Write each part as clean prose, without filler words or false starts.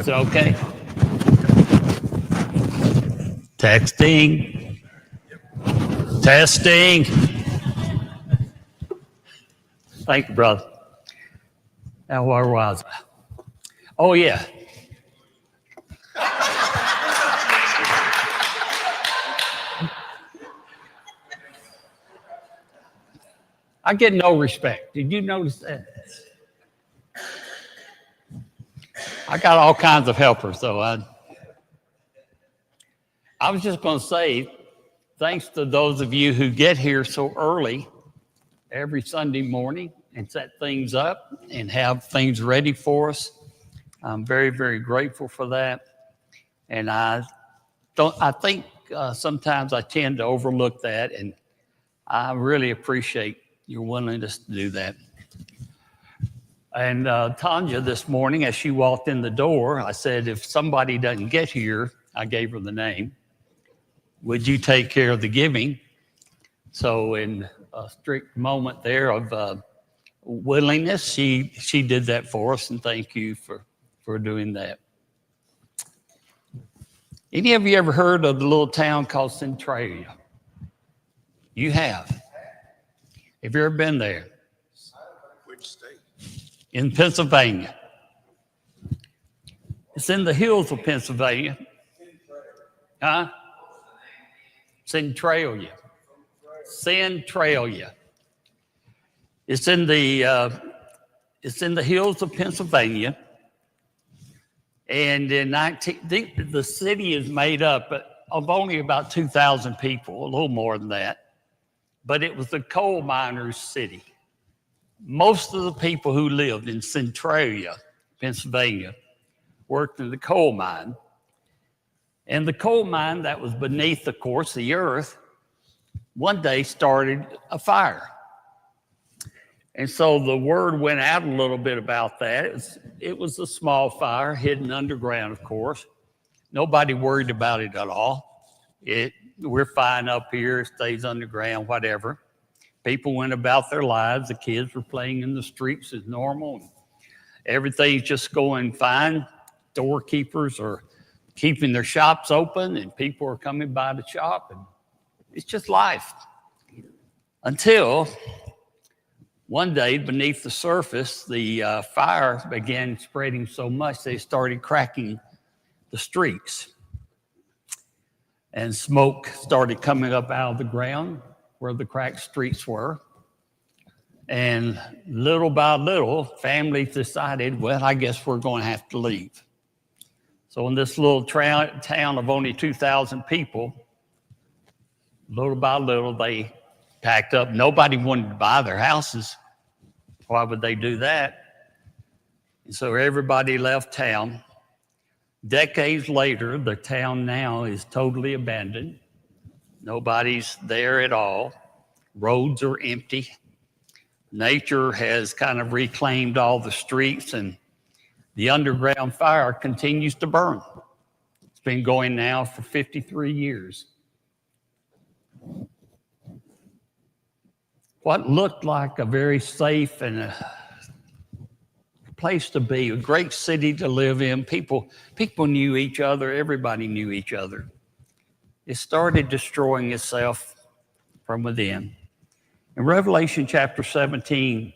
Is it okay? Texting. Testing. Thank you, brother. Now, where was I? Oh, yeah. I get no respect. Did you notice that? I got all kinds of helpers, though. I was just going to say, thanks to those of you who get here so early every Sunday morning and set things up and have things ready for us. I'm very, very grateful for that. And I think sometimes I tend to overlook that, and I really appreciate your willingness to do that. And Tanya, this morning, as she walked in the door, I said, if somebody doesn't get here, I gave her the name, would you take care of the giving? So in a strict moment there of willingness, she did that for us, and thank you for doing that. Any of you ever heard of the little town called Centralia? You have. Have you ever been there? Which state? In Pennsylvania. It's in the hills of Pennsylvania. Huh? Centralia. Centralia. It's in the hills of Pennsylvania. And in the city is made up of only about 2,000 people, a little more than that. But it was the coal miners' city. Most of the people who lived in Centralia, Pennsylvania, worked in the coal mine. And the coal mine that was beneath, of course, the earth, one day started a fire. And so the word went out a little bit about that. It was a small fire hidden underground, of course. Nobody worried about it at all. We're fine up here, it stays underground, whatever. People went about their lives. The kids were playing in the streets as normal. Everything's just going fine. Doorkeepers are keeping their shops open, and people are coming by the shop, and it's just life. Until one day, beneath the surface, the fire began spreading so much they started cracking the streets. And smoke started coming up out of the ground where the cracked streets were. And little by little, families decided, well, I guess we're going to have to leave. So in this little town of only 2,000 people, little by little, they packed up. Nobody wanted to buy their houses. Why would they do that? And so everybody left town. Decades later, the town now is totally abandoned. Nobody's there at all. Roads are empty. Nature has kind of reclaimed all the streets, and the underground fire continues to burn. It's been going now for 53 years. What looked like a very safe and a place to be, a great city to live in. People knew each other. Everybody knew each other. It started destroying itself from within. In Revelation chapter 17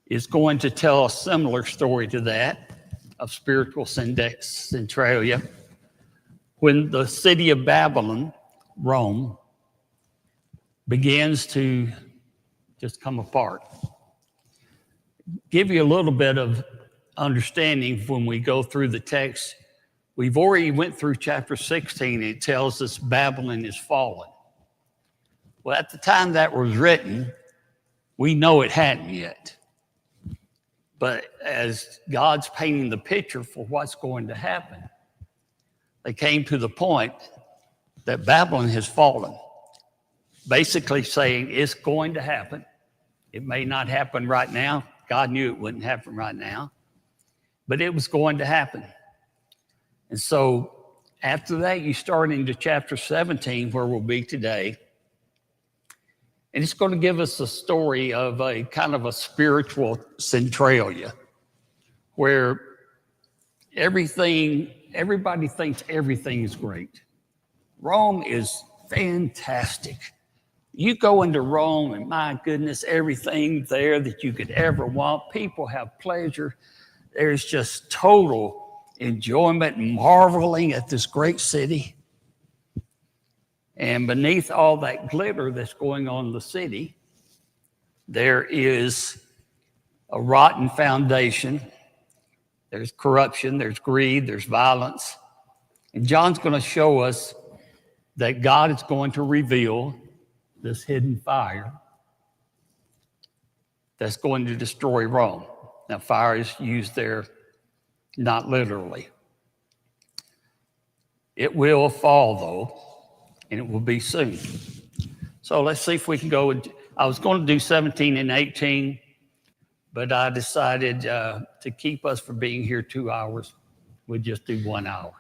is going to tell a similar story to that of spiritual Centralia. When the city of Babylon, Rome, begins to just come apart. Give you a little bit of understanding when we go through the text. We've already went through chapter 16. It tells us Babylon is fallen. Well, at the time that was written, we know it hadn't yet. But as God's painting the picture for what's going to happen, they came to the point that Babylon has fallen. Basically saying it's going to happen. It may not happen right now. God knew it wouldn't happen right now, but it was going to happen. And so after that, you start into chapter 17, where we'll be today. And it's going to give us a story of a kind of a spiritual Centralia, where everybody thinks everything is great. Rome is fantastic. You go into Rome, and my goodness, everything there that you could ever want. People have pleasure. There's just total enjoyment, marveling at this great city. And beneath all that glitter that's going on in the city, there is a rotten foundation. There's corruption, there's greed, there's violence. And John's going to show us that God is going to reveal this hidden fire that's going to destroy Rome. Now, fire is used there not literally. It will fall, though, and it will be soon. So let's see if we can go. I was going to do 17 and 18, but I decided to keep us from being here 2 hours. We'd just do 1 hour.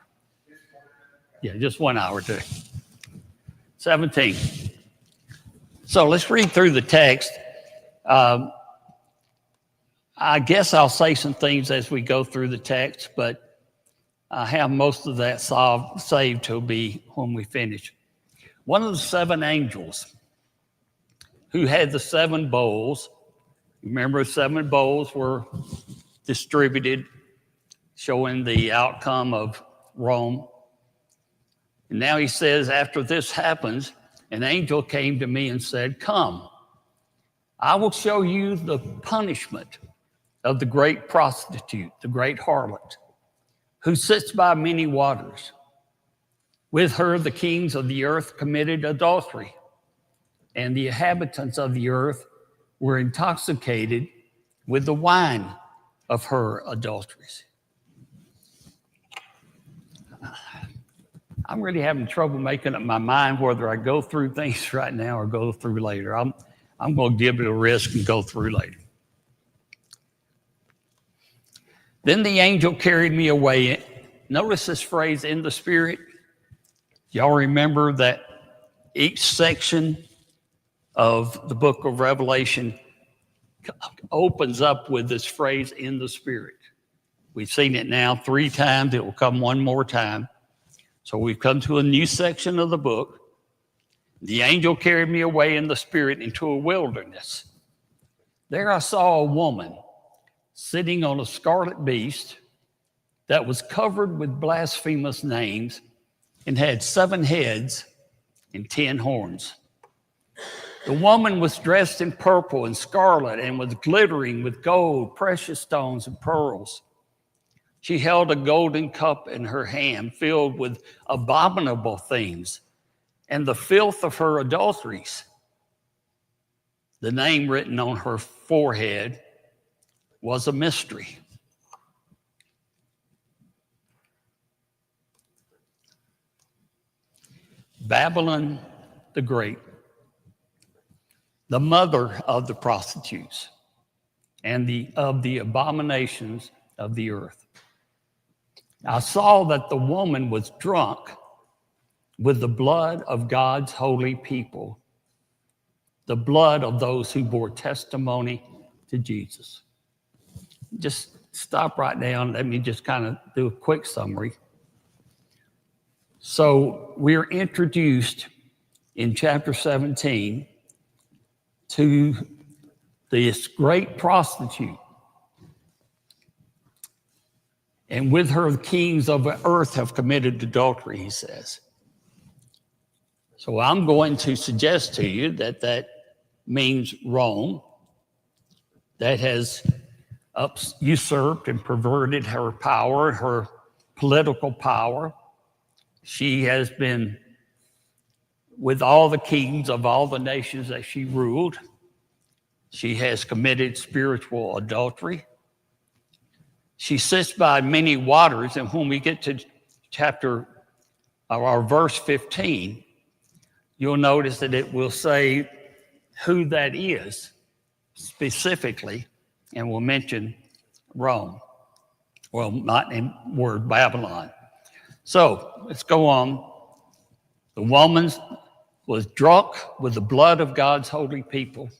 Yeah, just 1 hour too. 17. So let's read through the text. I guess I'll say some things as we go through the text, but I have most of that saved to be when we finish. One of the 7 angels who had the 7 bowls, remember 7 bowls were distributed, showing the outcome of Rome. And now he says, after this happens, an angel came to me and said, "Come, I will show you the punishment of the great prostitute, the great harlot, who sits by many waters. With her, the kings of the earth committed adultery, and the inhabitants of the earth were intoxicated with the wine of her adulteries." I'm really having trouble making up my mind whether I go through things right now or go through later. I'm going to give it a risk and go through later. Then the angel carried me away. Notice this phrase, in the spirit. Y'all remember that each section of the book of Revelation opens up with this phrase, in the spirit. We've seen it now 3 times. It will come one more time. So we've come to a new section of the book. The angel carried me away in the spirit into a wilderness. There I saw a woman sitting on a scarlet beast that was covered with blasphemous names and had 7 heads and 10 horns. The woman was dressed in purple and scarlet and was glittering with gold, precious stones, and pearls. She held a golden cup in her hand filled with abominable things and the filth of her adulteries. The name written on her forehead was a mystery. Babylon the Great, the mother of the prostitutes and of the abominations of the earth. I saw that the woman was drunk with the blood of God's holy people, the blood of those who bore testimony to Jesus. Just stop right now and let me just kind of do a quick summary. So we're introduced in chapter 17 to this great prostitute. And with her, the kings of the earth have committed adultery, he says. So I'm going to suggest to you that that means Rome, that has usurped and perverted her power, her political power. She has been with all the kings of all the nations that she ruled. She has committed spiritual adultery. She sits by many waters, and when we get to verse 15, you'll notice that it will say who that is specifically, and will mention Rome. Well, not in word Babylon. So let's go on. The woman was drunk with the blood of God's holy people,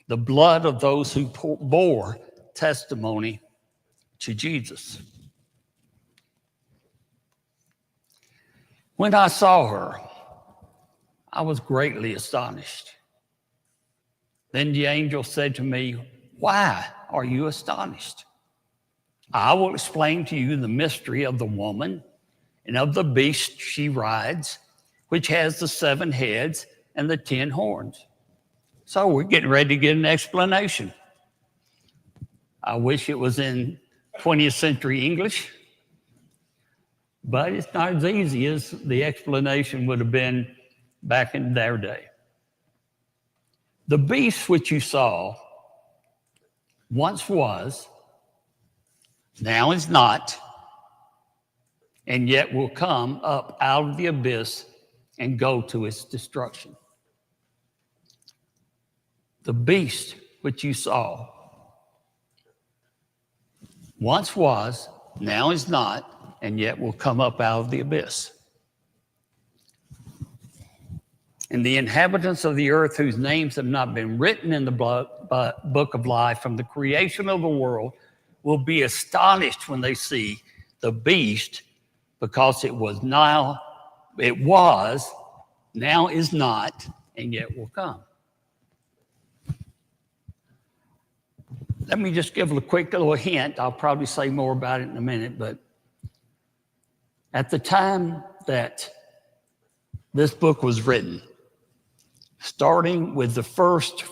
the blood of those who bore testimony to Jesus. When I saw her, I was greatly astonished. Then the angel said to me, "Why are you astonished? I will explain to you the mystery of the woman and of the beast she rides, which has the 7 heads and the 10 horns." So we're getting ready to get an explanation. I wish it was in 20th century English, but it's not as easy as the explanation would have been back in their day. The beast which you saw once was, now is not, and yet will come up out of the abyss and go to its destruction. The beast which you saw once was, now is not, and yet will come up out of the abyss. And the inhabitants of the earth whose names have not been written in the book of life from the creation of the world will be astonished when they see the beast, because it was, now is not, and yet will come. Let me just give a quick little hint. I'll probably say more about it in a minute, but at the time that this book was written, starting with the first,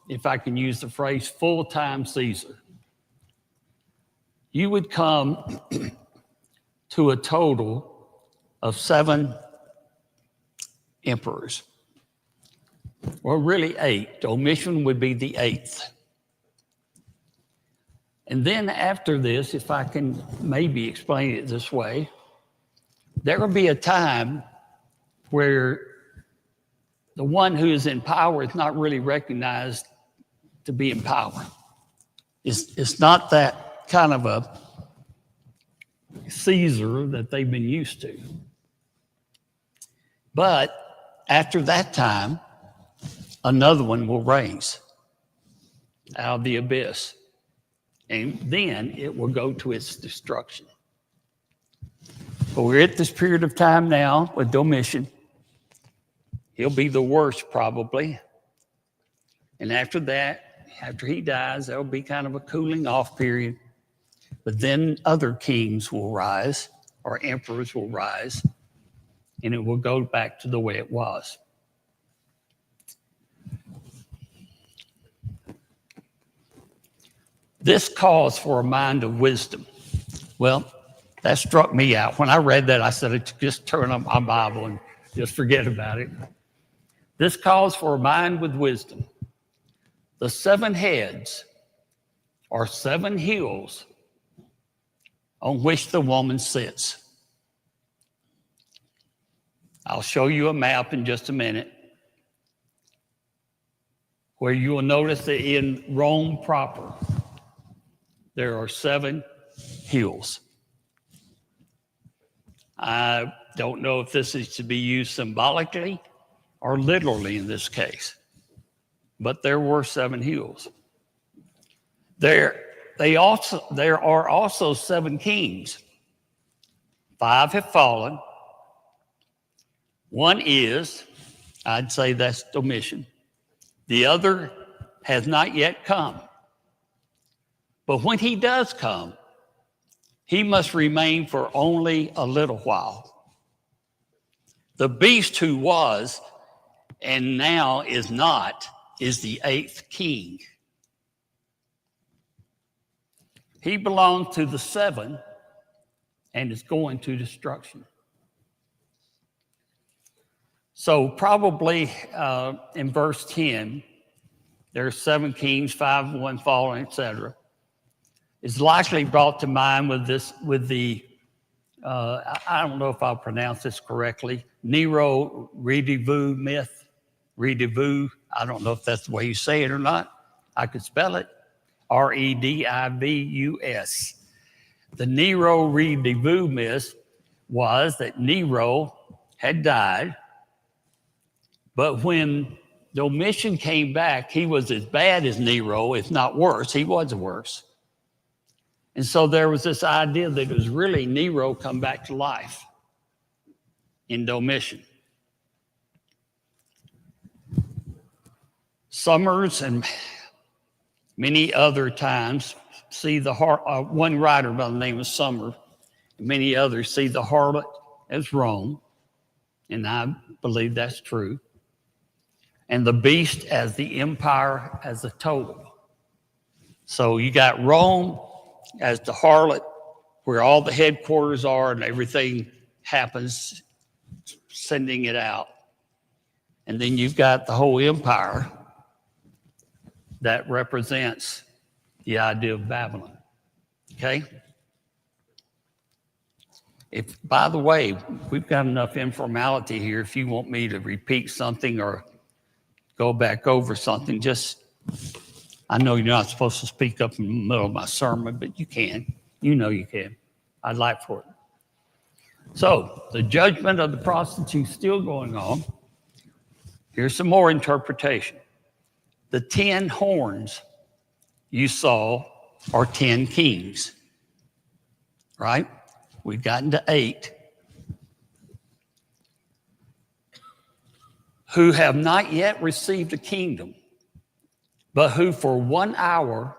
if I can use the phrase, full-time Caesar, you would come to a total of 7 emperors. Well, really 8. Domitian would be the 8th. And then after this, if I can maybe explain it this way, there will be a time where the one who is in power is not really recognized to be in power. It's not that kind of a Caesar that they've been used to. But after that time, another one will rise out of the abyss. And then it will go to its destruction. But we're at this period of time now with Domitian. He'll be the worst probably. And after that, after he dies, there'll be kind of a cooling off period. But then other kings will rise, or emperors will rise, and it will go back to the way it was. This calls for a mind of wisdom. Well, that struck me out. When I read that, I said, just turn on my Bible and just forget about it. This calls for a mind with wisdom. The 7 heads are 7 hills on which the woman sits. I'll show you a map in just a minute, where you will notice that in Rome proper, there are 7 hills. I don't know if this is to be used symbolically or literally in this case, but there were 7 hills. There are also 7 kings. 5 have fallen. One is, I'd say that's Domitian. The other has not yet come. But when he does come, he must remain for only a little while. The beast who was and now is not is the 8th king. He belongs to the 7 and is going to destruction. So probably in verse 10, there are 7 kings, 5, 1 fallen, etc. It's likely brought to mind with the I don't know if I'll pronounce this correctly, Nero Redivu myth. Redivu, I don't know if that's the way you say it or not. I could spell it, Redivus. The Nero Redivu myth was that Nero had died, but when Domitian came back, he was as bad as Nero, if not worse. He was worse. And so there was this idea that it was really Nero come back to life. in Domitian. Summers and many other times see the one writer by the name of Summer, and many others see the harlot as Rome, and I believe that's true, and the beast as the empire as a total. So you got Rome as the harlot, where all the headquarters are and everything happens, sending it out. And then you've got the whole empire that represents the idea of Babylon. Okay? If, by the way, we've got enough informality here. If you want me to repeat something or go back over something, just, I know you're not supposed to speak up in the middle of my sermon, but you can. You know you can. I'd like for it. So, the judgment of the prostitute still going on. Here's some more interpretation. The 10 horns you saw are 10 kings, right? We've gotten to 8 who have not yet received a kingdom, but who for 1 hour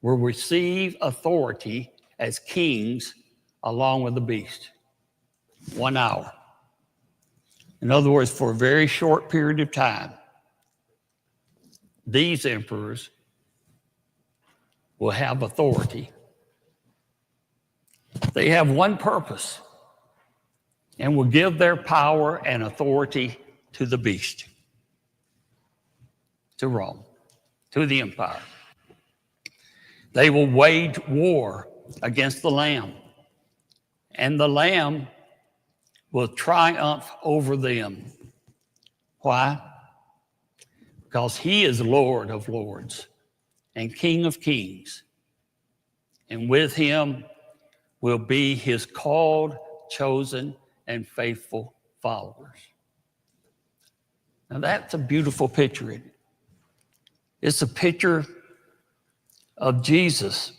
will receive authority as kings along with the beast. 1 hour. In other words, for a very short period of time, these emperors will have authority. They have one purpose and will give their power and authority to the beast, to Rome, to the empire. They will wage war against the Lamb, and the Lamb will triumph over them. Why? Because he is Lord of lords and King of kings. And with him will be his called, chosen, and faithful followers. Now that's a beautiful picture. It's a picture of Jesus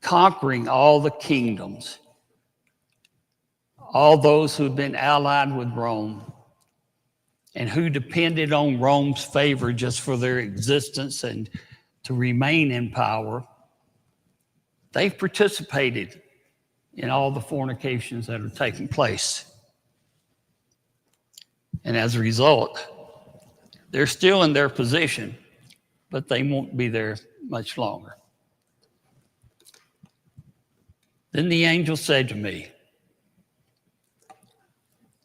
conquering all the kingdoms, all those who've been allied with Rome and who depended on Rome's favor just for their existence and to remain in power. They've participated in all the fornications that are taking place. And as a result, they're still in their position, but they won't be there much longer. Then the angel said to me,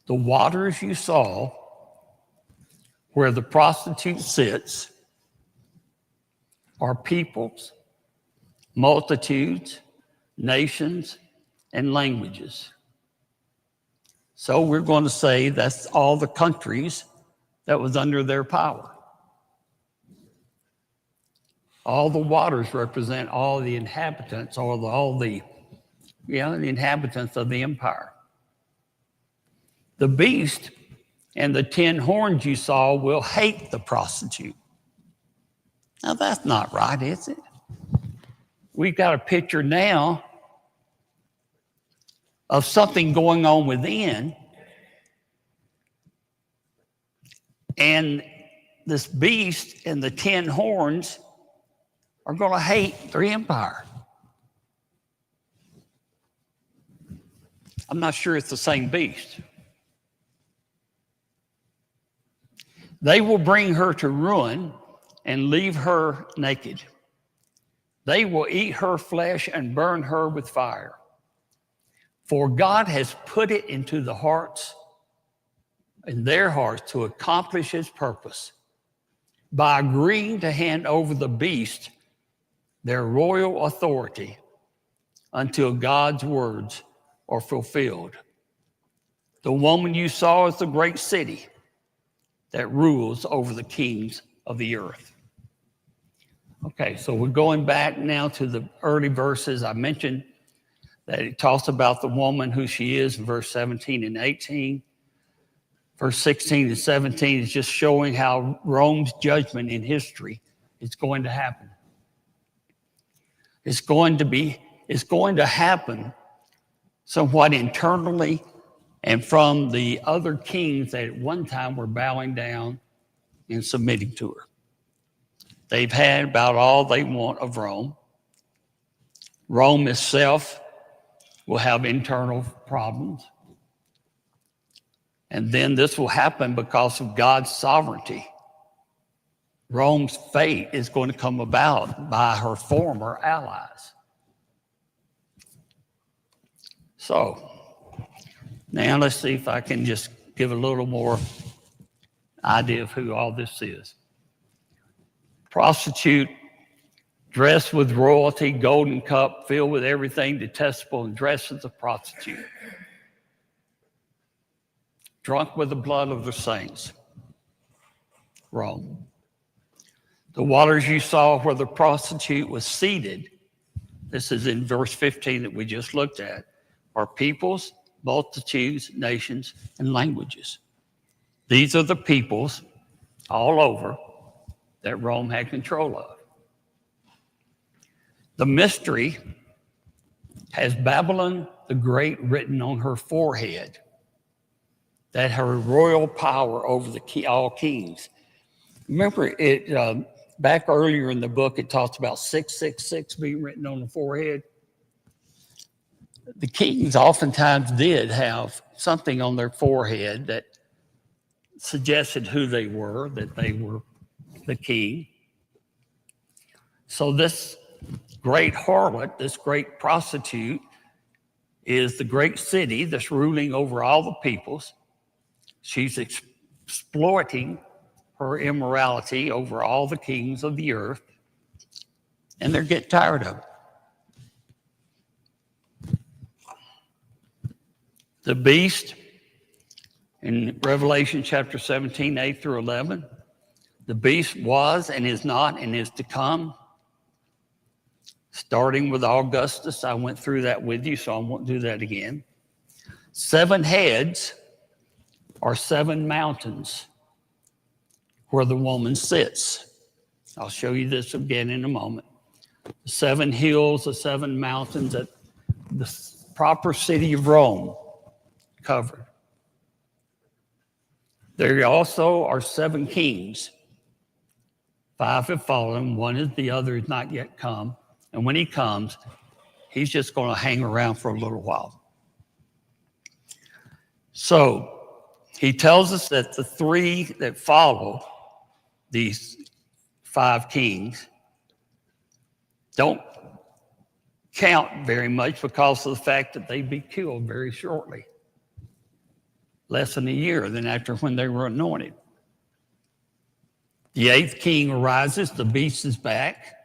the waters you saw where the prostitute sits are peoples, multitudes, nations, and languages. So we're going to say that's all the countries that was under their power. All the waters represent all the inhabitants, or the inhabitants of the empire. The beast and the 10 horns you saw will hate the prostitute. Now that's not right, is it? We've got a picture now of something going on within, and this beast and the 10 horns are going to hate their empire. I'm not sure it's the same beast. They will bring her to ruin and leave her naked. They will eat her flesh and burn her with fire. For God has put it into the hearts, in their hearts, to accomplish his purpose by agreeing to hand over the beast their royal authority until God's words are fulfilled. The woman you saw is the great city that rules over the kings of the earth. Okay, so we're going back now to the early verses. I mentioned that it talks about the woman, who she is, in verse 17 and 18. Verse 16 and 17 is just showing how Rome's judgment in history is going to happen. It's going to happen somewhat internally and from the other kings that at one time were bowing down and submitting to her. They've had about all they want of Rome. Rome itself will have internal problems. And then this will happen because of God's sovereignty. Rome's fate is going to come about by her former allies. So, now let's see if I can just give a little more idea of who all this is. Prostitute, dressed with royalty, golden cup, filled with everything detestable, and dressed as a prostitute. Drunk with the blood of the saints. Rome. The waters you saw where the prostitute was seated, this is in verse 15 that we just looked at, are peoples, multitudes, nations, and languages. These are the peoples all over that Rome had control of. The mystery has Babylon the Great written on her forehead, that her royal power over all kings. Remember it back earlier in the book, it talks about 666 being written on the forehead. The kings oftentimes did have something on their forehead that suggested who they were, that they were the king. So this great harlot, this great prostitute, is the great city that's ruling over all the peoples. She's exploiting her immorality over all the kings of the earth, and they're getting tired of it. The beast in Revelation chapter 17, 8 through 11, the beast was and is not and is to come. Starting with Augustus, I went through that with you, so I won't do that again. 7 heads are 7 mountains where the woman sits. I'll show you this again in a moment. 7 hills, the 7 mountains that the proper city of Rome covered. There also are 7 kings. 5 have fallen, 1 is the other is not yet come. And when he comes, he's just going to hang around for a little while. So he tells us that the 3 that follow these 5 kings don't count very much because of the fact that they'd be killed very shortly. Less than a year than after when they were anointed. The 8th king arises, the beast is back.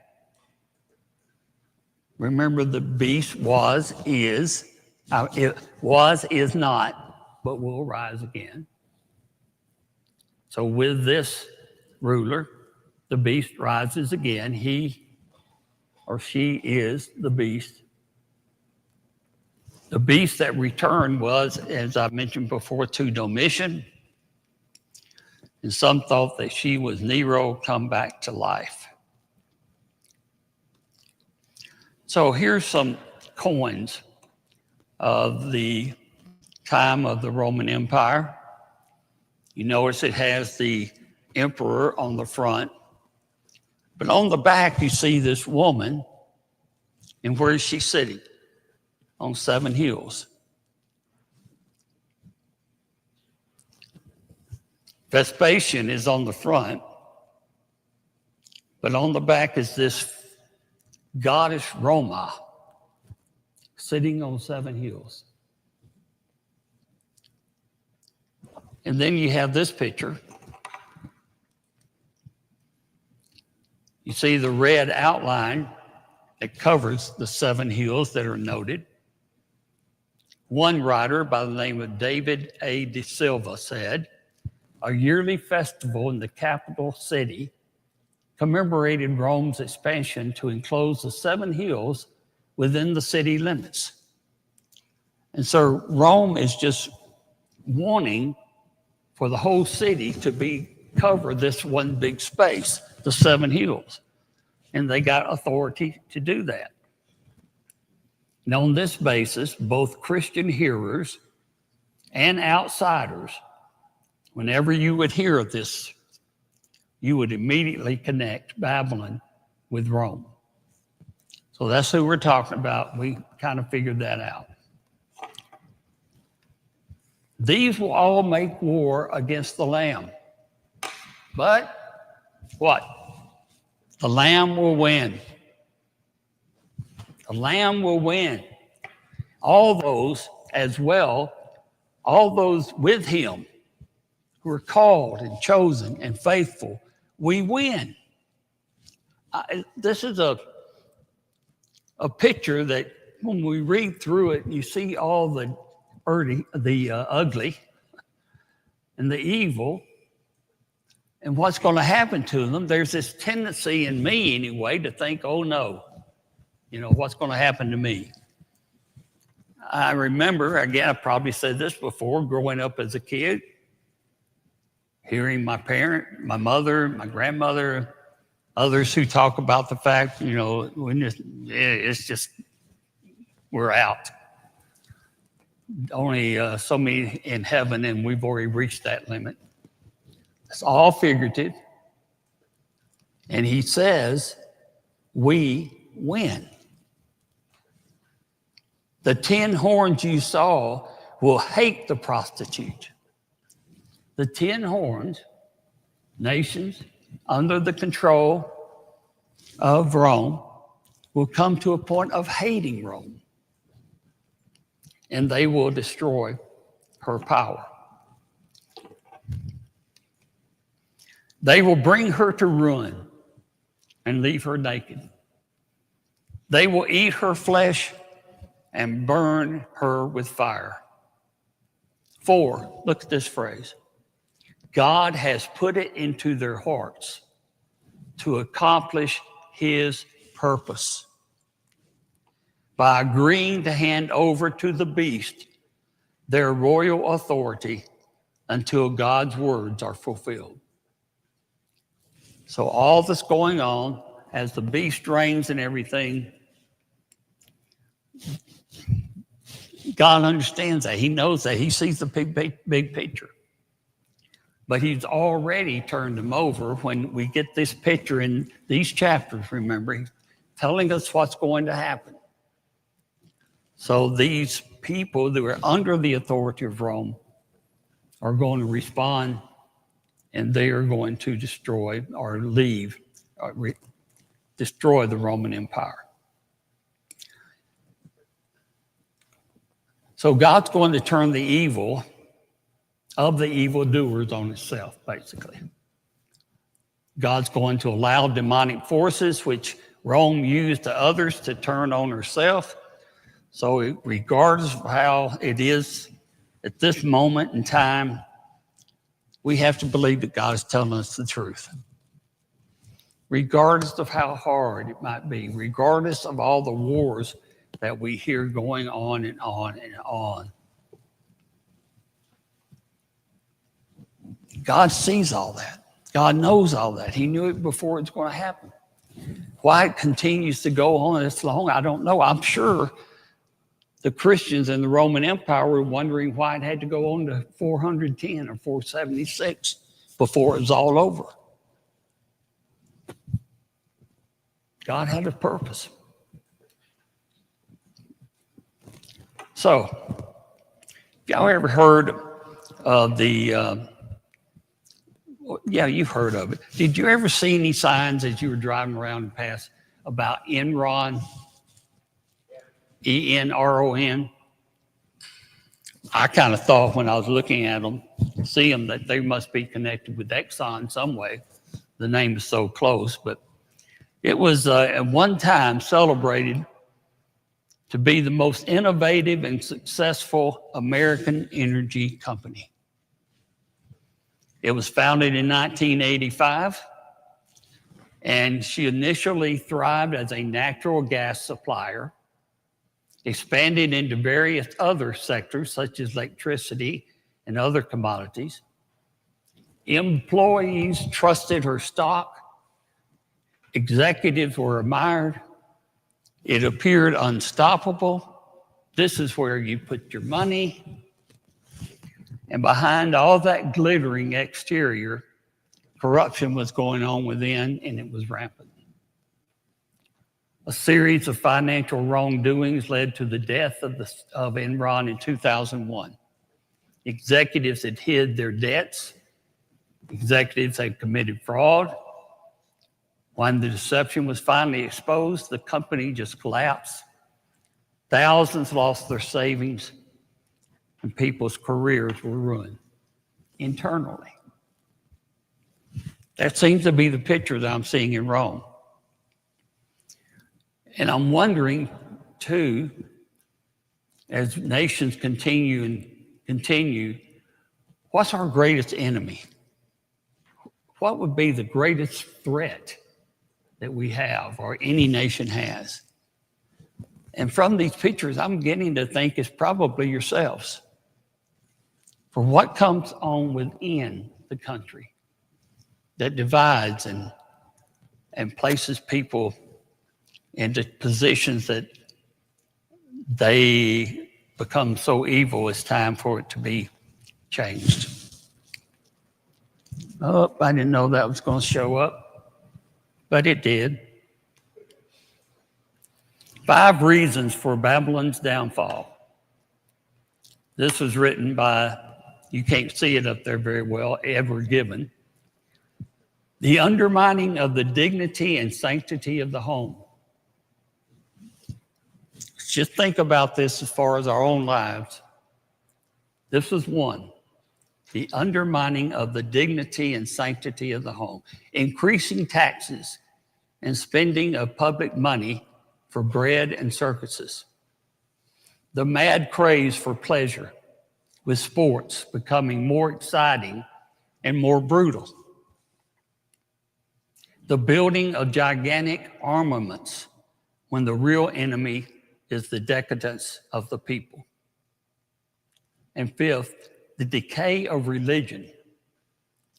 Remember, the beast is not, but will rise again. So with this ruler, the beast rises again. He or she is the beast. The beast that returned was, as I mentioned before, to Domitian. And some thought that she was Nero come back to life. So here's some coins of the time of the Roman Empire. You notice it has the emperor on the front. But on the back, you see this woman. And where is she sitting? On 7 hills. Vespasian is on the front, but on the back is this goddess Roma sitting on 7 hills. And then you have this picture. You see the red outline that covers the 7 hills that are noted. One writer by the name of David A. De Silva said, a yearly festival in the capital city commemorated Rome's expansion to enclose the 7 hills within the city limits. And so Rome is just wanting for the whole city to cover this one big space, the 7 hills. And they got authority to do that. And on this basis, both Christian hearers and outsiders, whenever you would hear of this, you would immediately connect Babylon with Rome. So that's who we're talking about. We kind of figured that out. These will all make war against the Lamb. But what? The Lamb will win. The Lamb will win. All those as well, all those with him who are called and chosen and faithful, we win. This is a picture that when we read through it, you see all the ugly and the evil and what's going to happen to them. There's this tendency in me anyway to think, oh no, what's going to happen to me? I remember, again, I probably said this before, growing up as a kid, hearing my parent, my mother, my grandmother, others who talk about the fact, it's just, we're out. Only so many in heaven, and we've already reached that limit. It's all figurative. And he says, we win. The 10 horns you saw will hate the prostitute. The 10 horns, nations under the control of Rome, will come to a point of hating Rome. And they will destroy her power. They will bring her to ruin and leave her naked. They will eat her flesh and burn her with fire. 4, look at this phrase. God has put it into their hearts to accomplish his purpose by agreeing to hand over to the beast their royal authority until God's words are fulfilled. So all that's going on as the beast reigns and everything, God understands that. He knows that. He sees the big picture. But he's already turned them over when we get this picture in these chapters, remember, he's telling us what's going to happen. So these people that are under the authority of Rome are going to respond, and they are going to destroy or leave, destroy the Roman Empire. So God's going to turn the evil of the evildoers on itself, basically. God's going to allow demonic forces, which Rome used to others, to turn on herself. So regardless of how it is at this moment in time, we have to believe that God is telling us the truth. Regardless of how hard it might be, regardless of all the wars that we hear going on and on and on. God sees all that. God knows all that. He knew it before it's going to happen. Why it continues to go on this long, I don't know. I'm sure the Christians in the Roman Empire were wondering why it had to go on to 410 or 476 before it was all over. God had a purpose. So, y'all ever heard of the, you've heard of it. Did you ever see any signs as you were driving around and past about Enron? ENRON. I kind of thought when I was looking at them, see them, that they must be connected with Exxon some way. The name is so close, but it was at one time celebrated to be the most innovative and successful American energy company. It was founded in 1985, and she initially thrived as a natural gas supplier, expanded into various other sectors such as electricity and other commodities. Employees trusted her stock. Executives were admired. It appeared unstoppable. This is where you put your money. And behind all that glittering exterior, corruption was going on within, and it was rampant. A series of financial wrongdoings led to the death of Enron in 2001. Executives had hid their debts. Executives had committed fraud. When the deception was finally exposed, the company just collapsed. Thousands lost their savings, and people's careers were ruined internally. That seems to be the picture that I'm seeing in Rome. And I'm wondering, too, as nations continue, what's our greatest enemy? What would be the greatest threat that we have or any nation has? And from these pictures, I'm getting to think it's probably yourselves. For what comes on within the country that divides and places people into positions that they become so evil, it's time for it to be changed. Oh, I didn't know that was going to show up, but it did. 5 reasons for Babylon's downfall. This was written by, you can't see it up there very well, Edward Gibbon. The undermining of the dignity and sanctity of the home. Just think about this as far as our own lives. This was one. The undermining of the dignity and sanctity of the home. Increasing taxes and spending of public money for bread and circuses. The mad craze for pleasure, with sports becoming more exciting and more brutal. The building of gigantic armaments when the real enemy is the decadence of the people. And 5th, the decay of religion,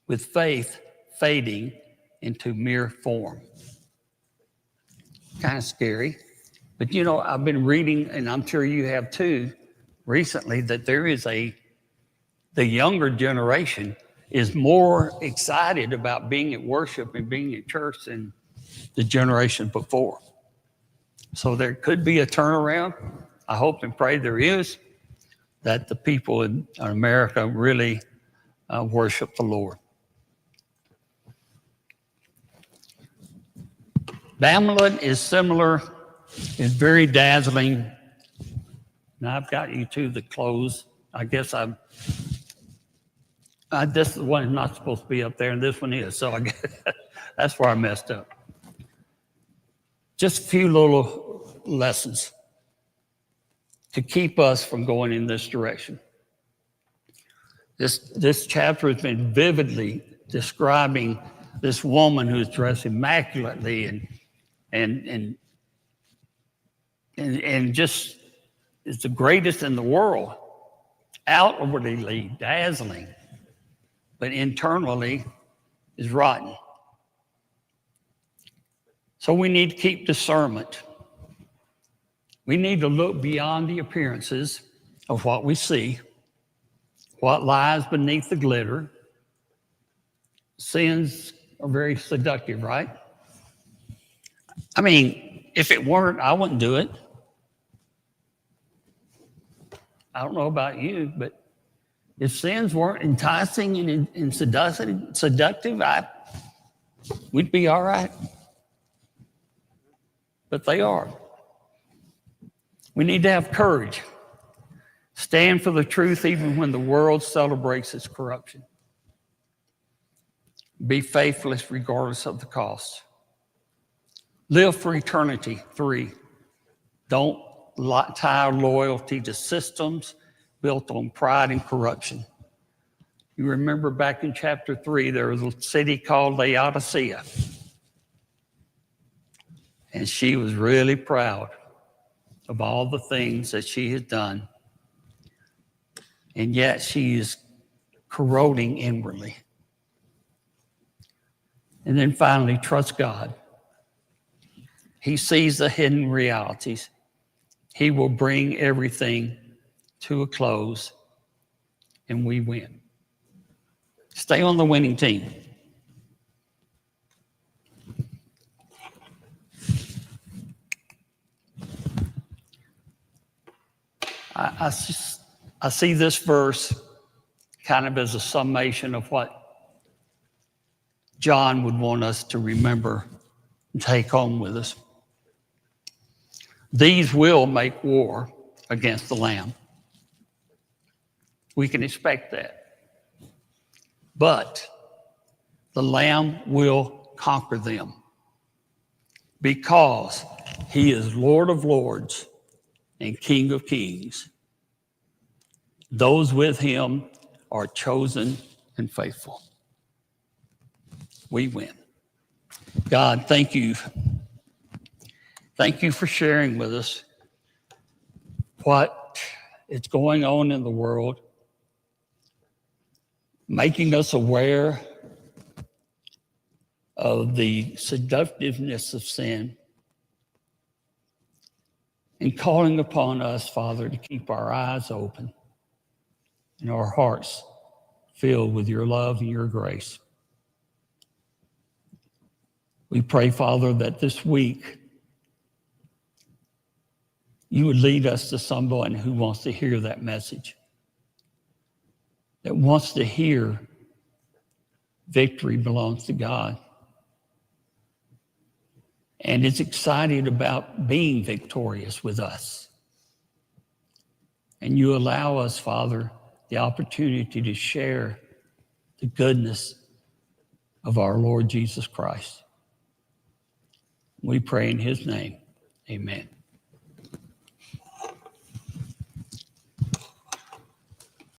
with faith fading into mere form. Kind of scary. But you know, I've been reading, and I'm sure you have too, recently, that there is the younger generation is more excited about being at worship and being at church than the generation before. So there could be a turnaround. I hope and pray there is, that the people in America really worship the Lord. Babylon is similar, is very dazzling. Now I've got you to the close. I guess this one is not supposed to be up there, and this one is. So I guess that's where I messed up. Just a few little lessons to keep us from going in this direction. This chapter has been vividly describing this woman who's dressed immaculately and just is the greatest in the world, outwardly dazzling, but internally is rotten. So we need to keep discernment. We need to look beyond the appearances of what we see, what lies beneath the glitter. Sins are very seductive, right? I mean, if it weren't, I wouldn't do it. I don't know about you, but if sins weren't enticing and seductive, we'd be all right. But they are. We need to have courage. Stand for the truth even when the world celebrates its corruption. Be faithless regardless of the cost. Live for eternity. 3, don't tie loyalty to systems built on pride and corruption. You remember back in chapter 3, there was a city called Laodicea. And she was really proud of all the things that she had done. And yet she is corroding inwardly. And then finally, trust God. He sees the hidden realities. He will bring everything to a close. and we win. Stay on the winning team. I see this verse kind of as a summation of what John would want us to remember and take home with us. These will make war against the Lamb. We can expect that. But the Lamb will conquer them because he is Lord of Lords and King of Kings. Those with him are chosen and faithful. We win. God, thank you. Thank you for sharing with us what is going on in the world, making us aware of the seductiveness of sin, and calling upon us, Father, to keep our eyes open and our hearts filled with your love and your grace. We pray, Father, that this week you would lead us to someone who wants to hear that message, that wants to hear victory belongs to God, and is excited about being victorious with us. And you allow us, Father, the opportunity to share the goodness of our Lord Jesus Christ. We pray in his name. Amen.